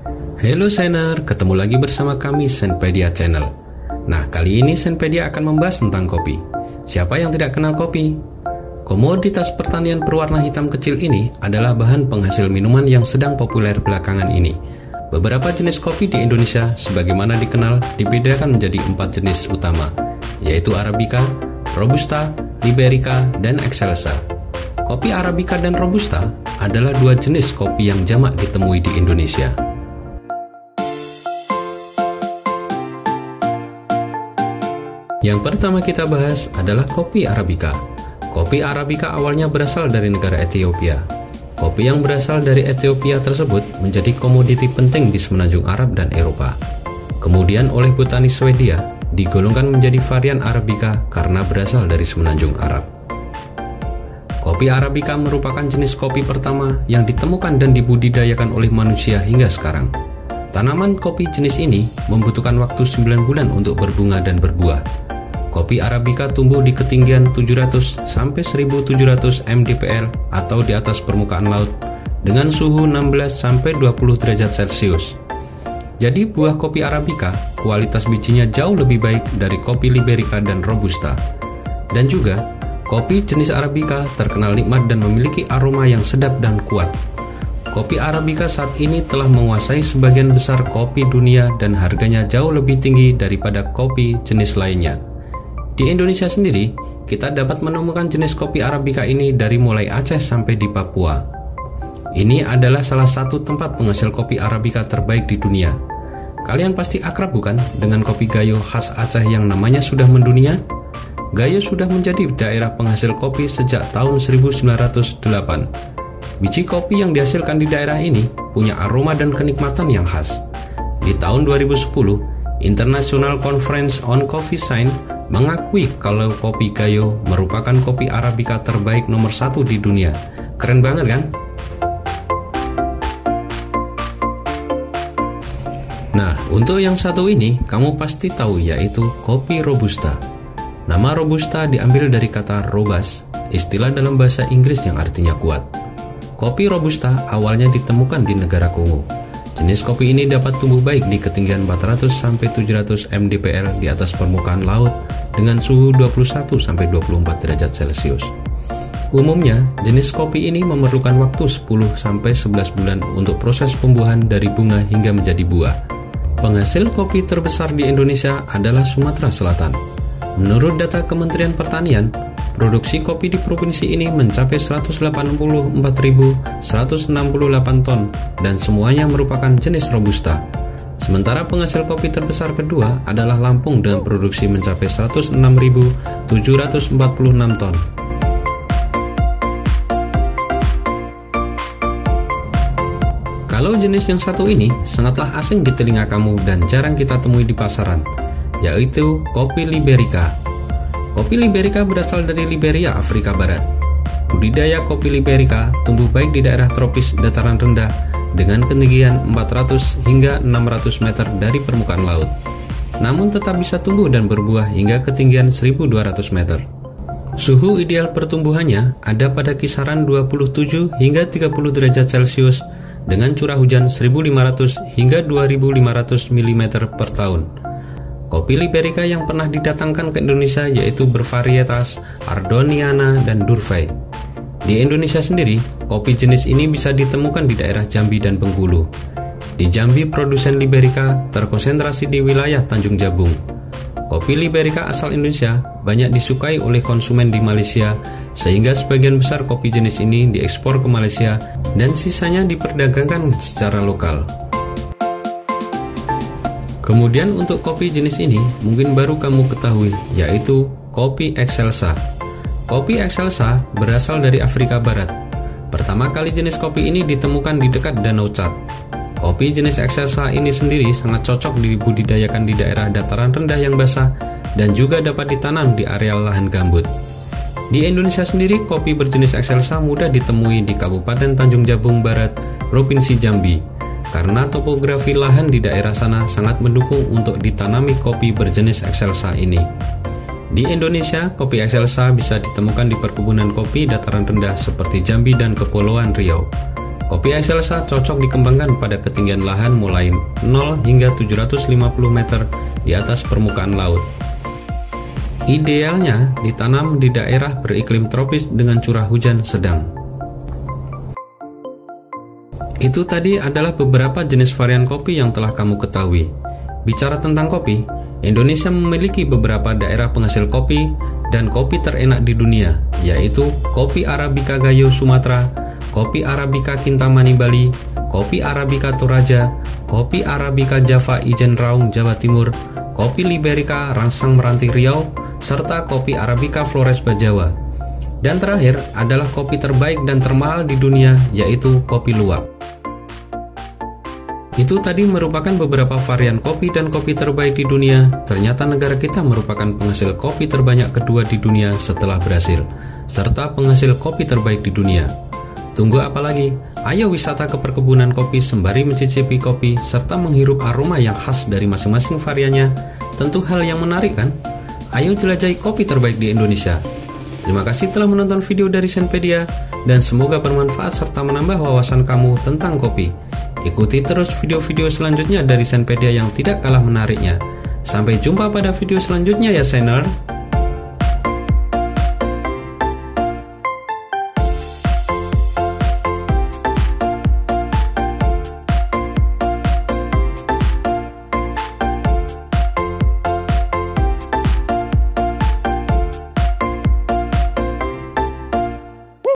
Halo Sainer, ketemu lagi bersama kami Senpedia Channel. Nah, kali ini Senpedia akan membahas tentang kopi. Siapa yang tidak kenal kopi? Komoditas pertanian berwarna hitam kecil ini adalah bahan penghasil minuman yang sedang populer belakangan ini. Beberapa jenis kopi di Indonesia, sebagaimana dikenal, dibedakan menjadi 4 jenis utama, yaitu Arabica, Robusta, Liberica, dan Excelsa. Kopi Arabica dan Robusta adalah 2 jenis kopi yang jamak ditemui di Indonesia. Yang pertama kita bahas adalah kopi Arabica. Kopi Arabica awalnya berasal dari negara Ethiopia. Kopi yang berasal dari Ethiopia tersebut menjadi komoditi penting di semenanjung Arab dan Eropa. Kemudian oleh botani Swedia, digolongkan menjadi varian Arabica karena berasal dari semenanjung Arab. Kopi Arabica merupakan jenis kopi pertama yang ditemukan dan dibudidayakan oleh manusia hingga sekarang. Tanaman kopi jenis ini membutuhkan waktu 9 bulan untuk berbunga dan berbuah. Kopi Arabica tumbuh di ketinggian 700 sampai 1700 mdpl atau di atas permukaan laut dengan suhu 16 sampai 20 derajat Celcius. Jadi buah kopi Arabica kualitas bijinya jauh lebih baik dari kopi Liberica dan Robusta. Dan juga kopi jenis Arabica terkenal nikmat dan memiliki aroma yang sedap dan kuat. Kopi Arabica saat ini telah menguasai sebagian besar kopi dunia dan harganya jauh lebih tinggi daripada kopi jenis lainnya. Di Indonesia sendiri, kita dapat menemukan jenis kopi Arabica ini dari mulai Aceh sampai di Papua. Ini adalah salah satu tempat penghasil kopi Arabica terbaik di dunia. Kalian pasti akrab bukan dengan kopi Gayo khas Aceh yang namanya sudah mendunia? Gayo sudah menjadi daerah penghasil kopi sejak tahun 1908. Biji kopi yang dihasilkan di daerah ini punya aroma dan kenikmatan yang khas. Di tahun 2010, International Conference on Coffee Science mengakui kalau kopi Gayo merupakan kopi Arabica terbaik nomor 1 di dunia. Keren banget kan? Nah, untuk yang satu ini kamu pasti tahu, yaitu kopi Robusta. Nama Robusta diambil dari kata robust, istilah dalam bahasa Inggris yang artinya kuat. Kopi Robusta awalnya ditemukan di negara Kongo. Jenis kopi ini dapat tumbuh baik di ketinggian 400 sampai 700 mdpl di atas permukaan laut dengan suhu 21 sampai 24 derajat Celcius. Umumnya, jenis kopi ini memerlukan waktu 10 sampai 11 bulan untuk proses pembuahan dari bunga hingga menjadi buah. Penghasil kopi terbesar di Indonesia adalah Sumatera Selatan. Menurut data Kementerian Pertanian, produksi kopi di provinsi ini mencapai 184.168 ton dan semuanya merupakan jenis Robusta. Sementara penghasil kopi terbesar kedua adalah Lampung dengan produksi mencapai 106.746 ton. Kalau jenis yang satu ini sangatlah asing di telinga kamu dan jarang kita temui di pasaran, yaitu kopi Liberica. Kopi Liberica berasal dari Liberia, Afrika Barat. Budidaya kopi Liberica tumbuh baik di daerah tropis dataran rendah dengan ketinggian 400 hingga 600 meter dari permukaan laut. Namun tetap bisa tumbuh dan berbuah hingga ketinggian 1200 meter. Suhu ideal pertumbuhannya ada pada kisaran 27 hingga 30 derajat Celcius dengan curah hujan 1.500 hingga 2.500 mm per tahun. Kopi Liberica yang pernah didatangkan ke Indonesia yaitu bervarietas Ardoniana dan Durvai. Di Indonesia sendiri, kopi jenis ini bisa ditemukan di daerah Jambi dan Bengkulu. Di Jambi, produsen Liberica terkonsentrasi di wilayah Tanjung Jabung. Kopi Liberica asal Indonesia banyak disukai oleh konsumen di Malaysia, sehingga sebagian besar kopi jenis ini diekspor ke Malaysia dan sisanya diperdagangkan secara lokal. Kemudian untuk kopi jenis ini mungkin baru kamu ketahui, yaitu kopi Excelsa. Kopi Excelsa berasal dari Afrika Barat. Pertama kali jenis kopi ini ditemukan di dekat Danau Chad. Kopi jenis Excelsa ini sendiri sangat cocok dibudidayakan di daerah dataran rendah yang basah dan juga dapat ditanam di areal lahan gambut. Di Indonesia sendiri, kopi berjenis Excelsa mudah ditemui di Kabupaten Tanjung Jabung Barat, Provinsi Jambi, karena topografi lahan di daerah sana sangat mendukung untuk ditanami kopi berjenis Excelsa ini. Di Indonesia, kopi Excelsa bisa ditemukan di perkebunan kopi dataran rendah seperti Jambi dan Kepulauan Riau. Kopi Excelsa cocok dikembangkan pada ketinggian lahan mulai 0 hingga 750 meter di atas permukaan laut. Idealnya ditanam di daerah beriklim tropis dengan curah hujan sedang. Itu tadi adalah beberapa jenis varian kopi yang telah kamu ketahui. Bicara tentang kopi, Indonesia memiliki beberapa daerah penghasil kopi dan kopi terenak di dunia, yaitu kopi Arabica Gayo Sumatera, kopi Arabica Kintamani Bali, kopi Arabica Toraja, kopi Arabica Java Ijen Raung Jawa Timur, kopi Liberica Rangsang Meranti Riau, serta kopi Arabica Flores Bajawa. Dan terakhir adalah kopi terbaik dan termahal di dunia, yaitu kopi luwak. Itu tadi merupakan beberapa varian kopi dan kopi terbaik di dunia. Ternyata negara kita merupakan penghasil kopi terbanyak kedua di dunia setelah Brasil, serta penghasil kopi terbaik di dunia. Tunggu apa lagi? Ayo wisata ke perkebunan kopi sembari mencicipi kopi serta menghirup aroma yang khas dari masing-masing variannya. Tentu hal yang menarik kan? Ayo jelajahi kopi terbaik di Indonesia. Terima kasih telah menonton video dari Zenpedia dan semoga bermanfaat serta menambah wawasan kamu tentang kopi. Ikuti terus video-video selanjutnya dari Zenpedia yang tidak kalah menariknya. Sampai jumpa pada video selanjutnya ya, Sener.